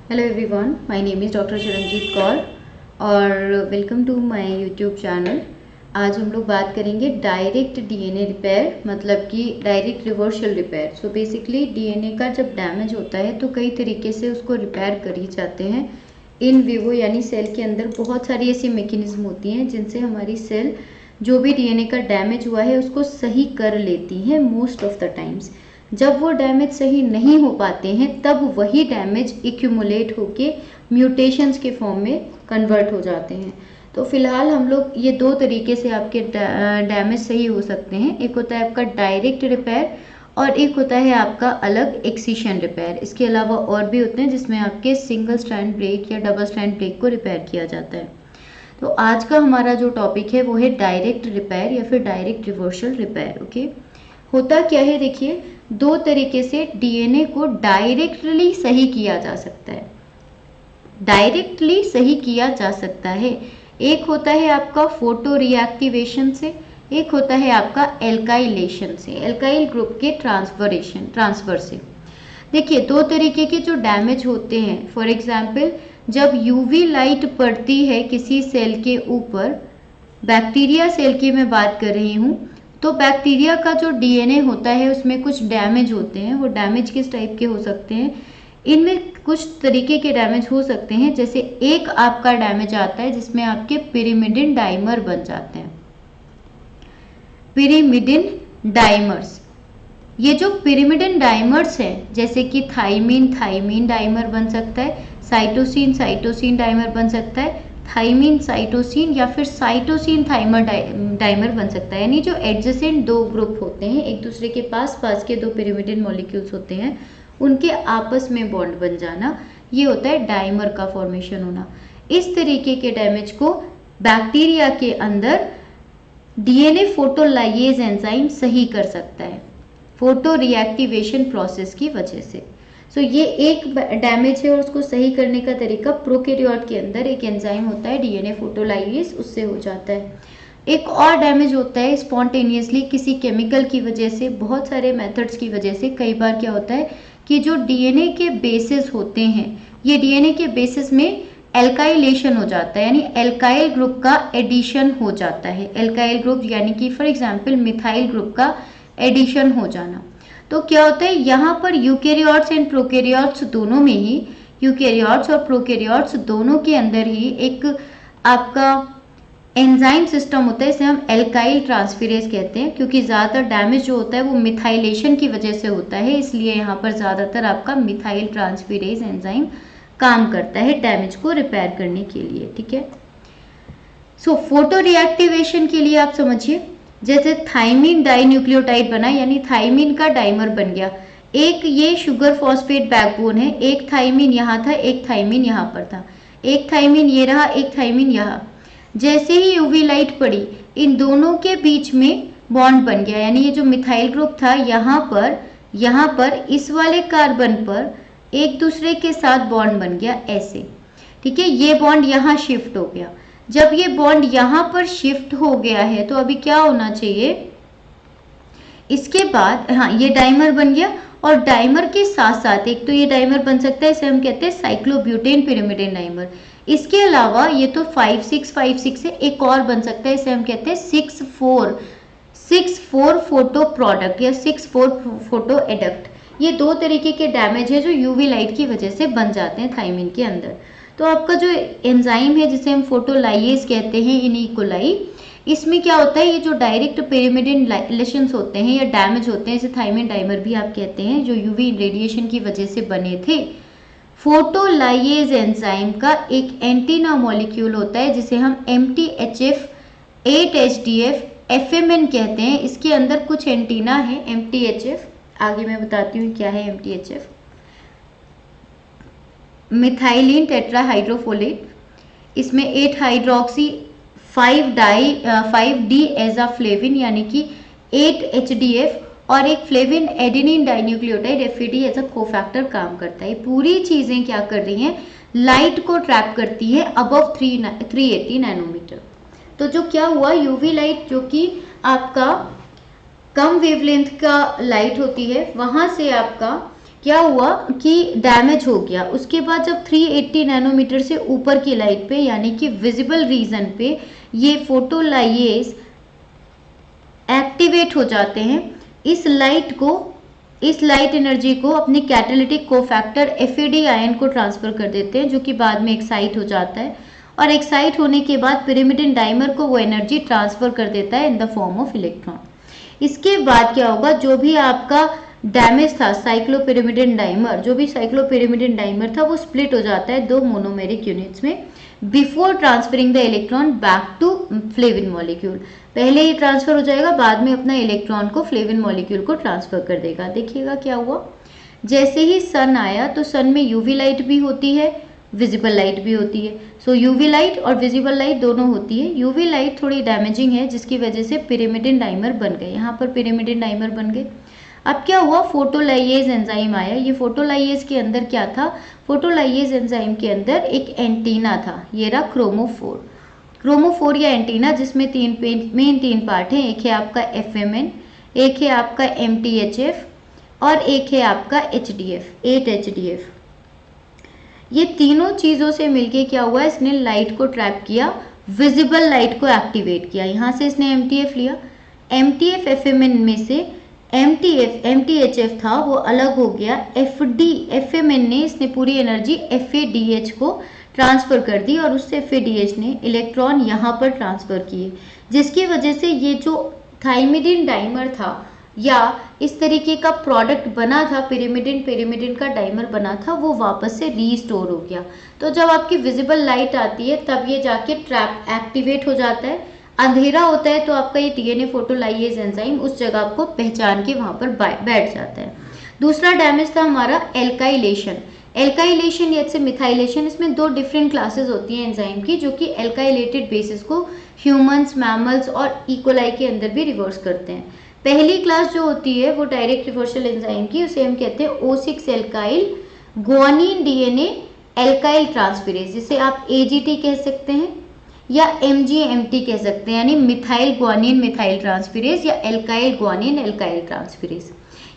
Hello everyone, my name is doctor Chiranjeet Kaur और welcome to my YouTube channel. आज हम लोग बात करेंगे डायरेक्ट डीएनए रिपेयर, मतलब कि direct reversal repair. So basically DNA का जब डैमेज होता है तो कई तरीके से उसको रिपेयर कर ही जाते हैं। इन विवो यानी सेल के अंदर बहुत सारी ऐसी मैकेनिज्म होती हैं जिनसे हमारी सेल जो भी डीएनए का डैमेज हुआ है उसको सही कर लेती हैं मोस्ट ऑफ द टाइम्स। जब वो डैमेज सही नहीं हो पाते हैं तब वही डैमेज एक्यूमुलेट होके म्यूटेशंस के फॉर्म में कन्वर्ट हो जाते हैं। तो फिलहाल हम लोग ये दो तरीके से आपके डैमेज सही हो सकते हैं। एक होता है आपका डायरेक्ट रिपेयर और एक होता है आपका अलग एक्सिशन रिपेयर। इसके अलावा और भी होते हैं जिसमें आपके सिंगल स्ट्रैंड ब्रेक या डबल स्ट्रैंड ब्रेक को रिपेयर किया जाता है। तो आज का हमारा जो टॉपिक है वो है डायरेक्ट रिपेयर या फिर डायरेक्ट रिवर्सल रिपेयर। ओके, होता क्या है, देखिए दो तरीके से डीएनए को डायरेक्टली सही किया जा सकता है। डायरेक्टली सही किया जा सकता है। एक होता है आपका फोटो रिएक्टिवेशन से, एक होता है आपका एल्काइलेशन से, एल्काइल ग्रुप के ट्रांसफर से। देखिए दो तरीके के जो डैमेज होते हैं, फॉर एग्जाम्पल जब यूवी लाइट पड़ती है किसी सेल के ऊपर, बैक्टीरिया सेल की मैं बात कर रही हूँ, तो बैक्टीरिया का जो डीएनए होता है उसमें कुछ डैमेज होते हैं। वो डैमेज किस टाइप के हो सकते हैं, इनमें कुछ तरीके के डैमेज हो सकते हैं। जैसे एक आपका डैमेज आता है जिसमें आपके पिरिमिडिन डाइमर बन जाते हैं, पिरिमिडिन डाइमर्स। ये जो पिरिमिडिन डाइमर्स हैं, जैसे कि थाइमीन थाइमीन डाइमर बन सकता है, साइटोसिन साइटोसिन डाइमर बन सकता है, थाइमीन साइटोसिन या फिर साइटोसिन थाइमर डाइमर बन सकता है। यानी जो एडजेसेंट दो ग्रुप होते हैं, एक दूसरे के पास पास के दो पिरिमिडिन मॉलिक्यूल्स होते हैं, उनके आपस में बॉन्ड बन जाना, ये होता है डाइमर का फॉर्मेशन होना। इस तरीके के डैमेज को बैक्टीरिया के अंदर डीएनए फोटोलाइएज एंजाइम सही कर सकता है, फोटो रिएक्टिवेशन प्रोसेस की वजह से। सो ये एक डैमेज है और उसको सही करने का तरीका प्रोकैरियोट के अंदर एक एंजाइम होता है डीएनए फोटोलाइएज, उससे हो जाता है। एक और डैमेज होता है स्पॉन्टेनियसली किसी केमिकल की वजह से, बहुत सारे मेथड्स की वजह से। कई बार क्या होता है कि जो डीएनए के बेसिस होते हैं, ये डीएनए के बेसिस में एल्काइलेशन हो जाता है, यानी एल्काइल ग्रुप का एडिशन हो जाता है। एल्काइल ग्रुप यानी कि फॉर एग्जाम्पल मिथाइल ग्रुप का एडिशन हो जाना। तो क्या होता है, यहाँ पर यूकेरियोट्स एंड प्रोकैरियोट्स दोनों में ही, यूकेरियोट्स और प्रोकैरियोट्स दोनों के अंदर ही एक आपका एंजाइम सिस्टम होता है, इसे हम एल्काइल ट्रांसफेरेज कहते हैं। क्योंकि ज़्यादातर डैमेज जो होता है वो मिथाइलेशन की वजह से होता है, इसलिए यहाँ पर ज़्यादातर आपका मिथाइल ट्रांसफेरेज एंजाइम काम करता है डैमेज को रिपेयर करने के लिए। ठीक है, सो फोटो रिएक्टिवेशन के लिए आप समझिए, जैसे थाइमीन डाइन्यूक्लियोटाइड बना, यानी थाइमीन का डाइमर बन गया। एक ये शुगर फॉस्फेट बैकबोन है, एक थाइमीन यहाँ था, एक थाइमीन यहाँ पर था, एक थाइमीन ये रहा, एक थाइमीन यहाँ। जैसे ही यूवी लाइट पड़ी, इन दोनों के बीच में बॉन्ड बन गया, यानी ये जो मिथाइल ग्रुप था यहाँ पर इस वाले कार्बन पर एक दूसरे के साथ बॉन्ड बन गया ऐसे। ठीक है, ये बॉन्ड यहाँ शिफ्ट हो गया। जब ये बॉन्ड यहाँ पर शिफ्ट हो गया है तो अभी क्या होना चाहिए, इसके बाद हाँ ये डाइमर बन गया, और डाइमर के साथ साथ एक तो ये डाइमर बन सकता है, इसे हम कहते हैं साइक्लोब्यूटेन पिरिमिडिन डाइमर। इसके अलावा ये तो 5,6 से एक और बन सकता है, इसे हम कहते हैं 6,4 फोटो प्रोडक्ट या 6,4 फोटो एडक्ट। ये दो तरीके के डैमेज है जो यूवी लाइट की वजह से बन जाते हैं थाइमीन के अंदर। तो आपका जो एंजाइम है जिसे हम फोटोलाइएज कहते हैं, इनिकोलाई, इसमें क्या होता है, ये जो डायरेक्ट पिरिमिडिन लेशंस होते हैं या डैमेज होते हैं, इसे थाइमीन डाइमर भी आप कहते हैं, जो यूवी रेडिएशन की वजह से बने थे। फोटोलाइएज एंजाइम का एक एंटीना मॉलिक्यूल होता है जिसे हम MTHF 8HDF FMN कहते हैं। इसके अंदर कुछ एंटीना है MTHF, आगे मैं बताती हूँ क्या है MTHF। मिथाइलिन टेट्राहाइड्रोफोलेट, इसमें 8 हाइड्रोक्सी 5D एजाफ्लेविन यानी कि 8HDF और एक flavin adenine dinucleotide FAD as a cofactor काम करता है। पूरी चीजें क्या कर रही हैं, लाइट को ट्रैप करती है अबव 380 नैनोमीटर। तो जो क्या हुआ, यूवी लाइट जो कि आपका कम वेवलेंथ का लाइट होती है, वहां से आपका क्या हुआ कि डैमेज हो गया। उसके बाद जब 380 नैनोमीटर से ऊपर की लाइट पे यानी कि विजिबल रीजन पे ये फोटोलाइएज एक्टिवेट हो जाते हैं, इस लाइट एनर्जी को अपने कैटालिटिक कोफैक्टर FAD आयन को ट्रांसफर कर देते हैं, जो कि बाद में एक्साइट हो जाता है और एक्साइट होने के बाद पिरिमिडिन डाइमर को वो एनर्जी ट्रांसफर कर देता है in the form of electron. इसके बाद क्या होगा, जो भी आपका डैमेज था साइक्लोपिरिमिडिन डाइमर, जो भी साइक्लोपिरिमिडिन डाइमर था वो स्प्लिट हो जाता है दो मोनोमेरिक यूनिट्स में before transferring the electron back to flavin molecule. पहले ही ट्रांसफर हो जाएगा, बाद में अपना इलेक्ट्रॉन को फ्लेविन मॉलिक्यूल को ट्रांसफर कर देगा। देखिएगा क्या हुआ, जैसे ही सन आया तो सन में यूवी लाइट भी होती है, विजिबल लाइट भी होती है। सो यूवी लाइट और विजिबल लाइट दोनों होती है। यूवी लाइट थोड़ी डैमेजिंग है जिसकी वजह से पिरिमिडिन डाइमर बन गए, यहाँ पर पिरिमिडिन डाइमर बन गए। अब क्या हुआ, फोटोलाइएज एंजाइम आया। ये फोटोलाइएज के अंदर क्या था, फोटोलाइएज एंजाइम के अंदर एक एंटीना था, ये रहा क्रोमोफोर या एंटीना, जिसमें मेन तीन पार्ट हैं। एक है आपका FMN, एक है आपका MTHF और एक है आपका HDF 8HDF। ये तीनों चीज़ों से मिलके क्या हुआ, इसने लाइट को ट्रैप किया, विजिबल लाइट को एक्टिवेट किया। यहाँ से इसने MTF लिया, MTF FMN में से MTHF था वो अलग हो गया, FMN ने इसने पूरी एनर्जी FADH को ट्रांसफर कर दी और उससे FADH ने इलेक्ट्रॉन यहाँ पर ट्रांसफर किए, जिसकी वजह से ये जो थाइमिडिन डाइमर था या इस तरीके का प्रोडक्ट बना था, पिरिमिडिन का डाइमर बना था, वो वापस से रीस्टोर हो गया। तो जब आपकी विजिबल लाइट आती है तब ये जाके ट्रैप एक्टिवेट हो जाता है। अंधेरा होता है तो आपका ये DNA फोटोलाइएज एंजाइम उस जगह को पहचान के वहां पर बैठ जाता है। दूसरा डैमेज था हमारा एल्काइलेशन या इससे मिथाइलेशन। इसमें दो डिफरेंट क्लासेस होती हैं एंजाइम की, जो कि एल्काइलेटेड बेसिस को ह्यूमंस, मैमल्स और इकोलाई के अंदर भी रिवर्स करते हैं। पहली क्लास जो होती है वो डायरेक्ट रिवर्सल एंजाइम की, उसे हम कहते हैं O6 alkyl guanine DNA alkyl transferase, जिसे आप AGT कह सकते हैं या MGMT कह सकते हैं, यानी मिथाइल ग्वानिन मिथाइल ट्रांसफेरेज या एल्काइल ग्वानिन एल्काइल ट्रांसफेरेज।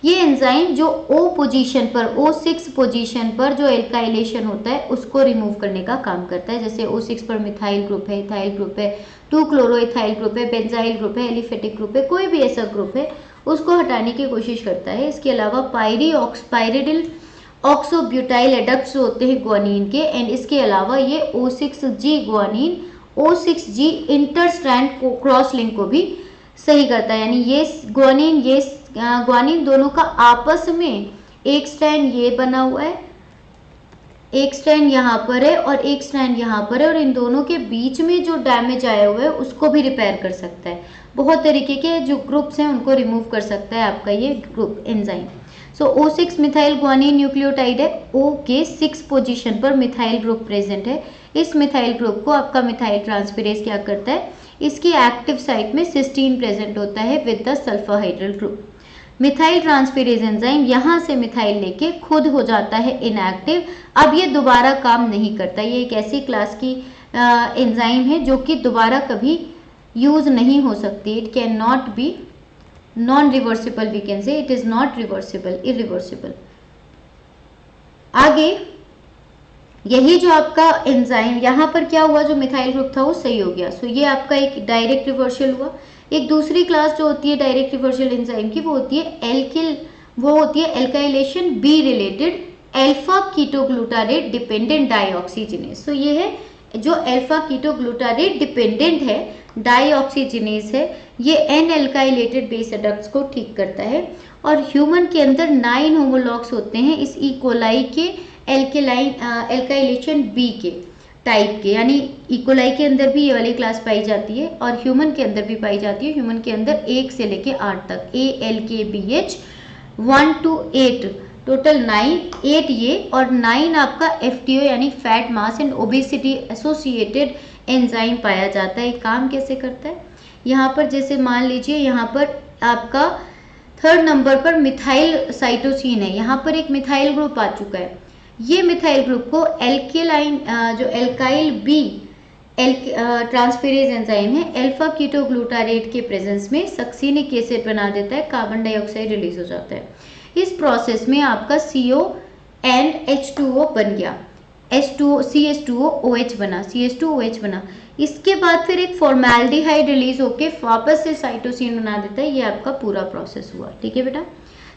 ये एंजाइम जो O6 पोजीशन पर जो एल्काइलेशन होता है उसको रिमूव करने का काम करता है। जैसे O6 पर मिथाइल ग्रुप है, इथाइल ग्रुप है, 2-क्लोरोइथाइल ग्रुप है, बेंजाइल ग्रुप है, एलिफेटिक ग्रुप है, कोई भी ऐसा ग्रुप है उसको हटाने की कोशिश करता है। इसके अलावा पायरिडिल ऑक्सोब्यूटाइल एडक्ट्स होते हैं ग्वानिन के, एंड इसके अलावा ये O6G guanine O6G इंटरस्ट्रैंड cross link को भी सही करता है, यानी ये ग्वानिन दोनों का आपस में एक स्ट्रैंड ये बना हुआ है, एक स्ट्रैंड यहाँ पर है और एक स्ट्रैंड यहाँ पर है, और इन दोनों के बीच में जो डैमेज आया हुआ है उसको भी रिपेयर कर सकता है। बहुत तरीके के जो ग्रुप्स हैं उनको रिमूव कर सकता है आपका ये ग्रुप एंजाइम। सो O6 मिथाइल ग्वानिन न्यूक्लियोटाइड है, O के 6 पोजीशन पर मिथाइल ग्रुप प्रेजेंट है। इस मिथाइल ग्रुप को आपका मिथाइल ट्रांसफेरेज क्या करता है, इसकी एक्टिव साइट में सिस्टीन प्रेजेंट होता है with the sulfhydryl group. Methyl transferase enzyme यहाँ से मिथाइल लेके खुद हो जाता है इनएक्टिव। अब ये दोबारा काम नहीं करता। ये एक ऐसी क्लास की एंजाइम है जो कि दोबारा कभी यूज नहीं हो सकती। It can not be non reversible, we can say it is not reversible, irreversible. आगे यही जो आपका एंजाइम यहाँ पर क्या हुआ, जो मिथाइल ग्रुप था वो सही हो गया। सो ये आपका एक डायरेक्ट रिवर्सल हुआ। एक दूसरी क्लास जो होती है डायरेक्ट रिवर्सल एंजाइम की, वो होती है alkylation B related alpha ketoglutarate dependent dioxygenase. So ये है जो अल्फा कीटोग्लूटारेट डिपेंडेंट है, डाइऑक्सीजिनेज है, ये एन एल्काइलेटेड बेस एडक्ट्स को ठीक करता है। और ह्यूमन के अंदर 9 होमोलॉग्स होते हैं इस इकोलाई के एल्काइलेशन बी के टाइप के, यानी इकोलाई के अंदर भी ये वाली क्लास पाई जाती है और ह्यूमन के अंदर भी पाई जाती है। ह्यूमन के अंदर 1 से लेके 8 तक ALKBH 1 to 8 टोटल 8 ये और 9 आपका FTO यानी fat mass and obesity associated enzyme पाया जाता है। काम कैसे करता है, यहाँ पर जैसे मान लीजिए यहाँ पर आपका 3rd नंबर पर मिथाइल साइटोसिन है, यहाँ पर एक मिथाइल ग्रुप आ चुका है। ये मिथाइल ग्रुप को जो एल्काइल बी ट्रांसफेरेज एंजाइम है अल्फा कीटोग्लूटारेट के प्रेजेंस में सक्सीनिक एसिड बना देता है, कार्बन डाइऑक्साइड रिलीज हो जाता है। इस प्रोसेस में आपका CO एंड H2O बन गया, H2O CH2O OH बना, CH2OH बना। इसके बाद फिर एक फॉर्मेल्डिहाइड रिलीज होके वापस से साइटोसिन बना देता है। ये आपका पूरा प्रोसेस हुआ। ठीक है बेटा,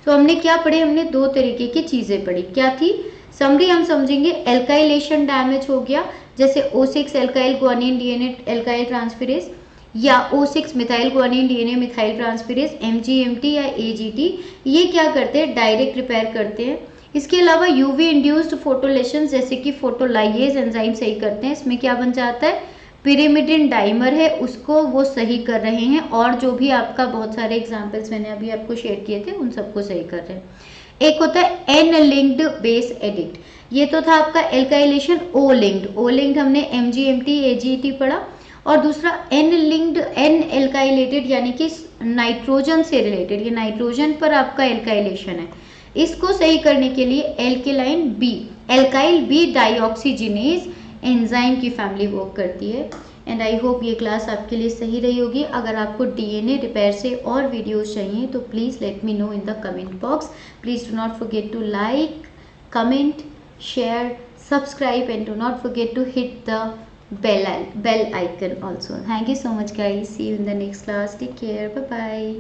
तो हमने क्या पढ़े, हमने दो तरीके की चीजें पढ़ी। क्या थी समरी, हम समझेंगे एल्काइलेशन डैमेज हो गया, जैसे O6 alkyl guanine DNA alkyl transferase या O6 methyl guanine DNA methyl transferase MGMT या AGT, ये क्या करते हैं, डायरेक्ट रिपेयर करते हैं। इसके अलावा यूवी इंड्यूस्ड फोटोलेशन जैसे कि फोटोलाइएज एंजाइम सही करते हैं। इसमें क्या बन जाता है, पिरिमिडिन डाइमर है उसको वो सही कर रहे हैं, और जो भी आपका बहुत सारे एग्जांपल्स मैंने अभी आपको शेयर किए थे उन सबको सही कर रहे हैं। एक होता है एन लिंक्ड बेस एडिट, ये तो था आपका एल्काइलेशन। ओ लिंक्ड हमने MGMT AGT पढ़ा, और दूसरा एन लिंक्ड एन एल्काइलेटेड यानी कि नाइट्रोजन से रिलेटेड, ये नाइट्रोजन पर आपका एल्काइलेशन है। इसको सही करने के लिए alkaline B, alkyl B dioxygenase enzyme की फैमिली वर्क करती है। एंड आई होप ये क्लास आपके लिए सही रही होगी। अगर आपको DNA रिपेयर से और वीडियोस चाहिए तो please let me know in the comment box. Please do not forget to like, comment, share, subscribe, and do not forget to hit the bell icon also. Thank you so much guys. See you in the next class. Take care. Bye bye.